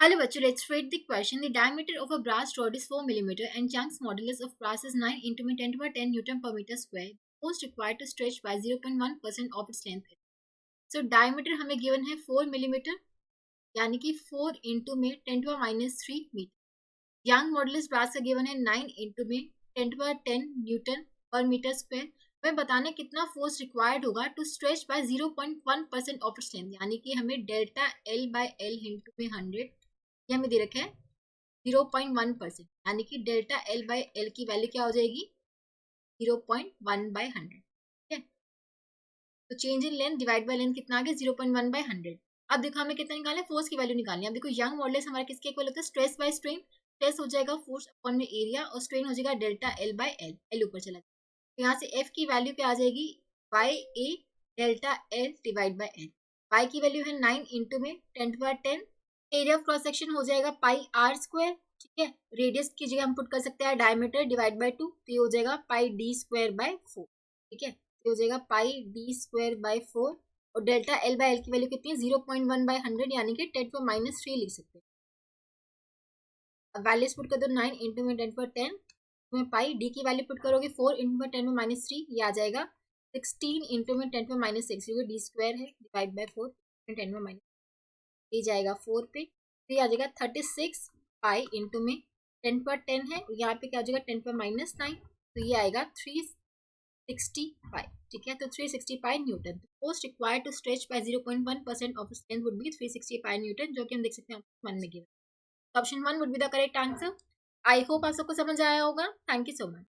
Hello, bachcho. Let's read the question. The diameter of a brass rod is 4 millimeter and Young's modulus of brass is 9 into 10 to the power 10 Newton per meter square. Force required to stretch by 0.1% of its length. So diameter हमें given है 4 millimeter, यानी कि 4 into में 10 to the power -3 metre. Young modulus brass का given है 9 into में 10 to the power 10 Newton per meter square. हमें बताना कितना फोर्स रिक्वायर्ड होगा to stretch by 0.1% of its length, यानी कि हमें delta L by L into में 100 ये हमें दे रखा है 0.1%, यानी कि डेल्टा एल बाय एल की वैल्यू क्या हो जाएगी 0.1/100. ठीक है, तो change in length divide by length कितना आ गया 0.1/100. अब देखो हमें कितना निकालना है, फोर्स की वैल्यू निकालनी है. अब देखो यंग मॉडुलस हमारा किसके इक्वल होता है, स्ट्रेस बाय स्ट्रेन. स्ट्रेस हो जाएगा फोर्स अपॉन में एरिया और स्ट्रेन हो जाएगा delta L by L. L ऊपर चला जाएगा, तो यहाँ से एफ की वैल्यू क्या आ जाएगी by a delta L divide by L. Y की वैल्यू है 9 इंटू में 10 to the power 10. Area of cross section हो जाएगा पाई आर स्क्वायर. ठीक है, रेडियस की जगह हम पुट कर सकते हैं डायमीटर डिवाइड बाय 2, तो ये हो जाएगा पाई डी स्क्वायर बाय 4. ठीक है, ये हो जाएगा पाई डी स्क्वायर बाय 4. और डेल्टा एल बाय एल की वैल्यू कितनी है 0.1/100, यानी कि 10 to the power -3 लिख सकते हैं. अब वैल्यूज पुट कर दो 9 इंटू में 10 में पाई डी की वैल्यू पुट करोगे 4 इंटू में 10 में -3, ये आ जाएगा 16 इंटू में 10 में -6, क्योंकि डी स्क्वायर है डिवाइड बाय 4 10 में माइनस, ये जाएगा 4 पे, तो ये आ जाएगा 36 पाई इंटू में 10 है, यहाँ पे क्या हो जाएगा 10 में -9, तो ये आएगा 365. ठीक है, तो 365 newton. Force required to stretch by 0.1% of its length would be 365 newton, जो कि हम देख सकते हैं ऑप्शन 1 में given. Option 1 would be the correct answer. I hope आप सबको समझ आया होगा. Thank you so much.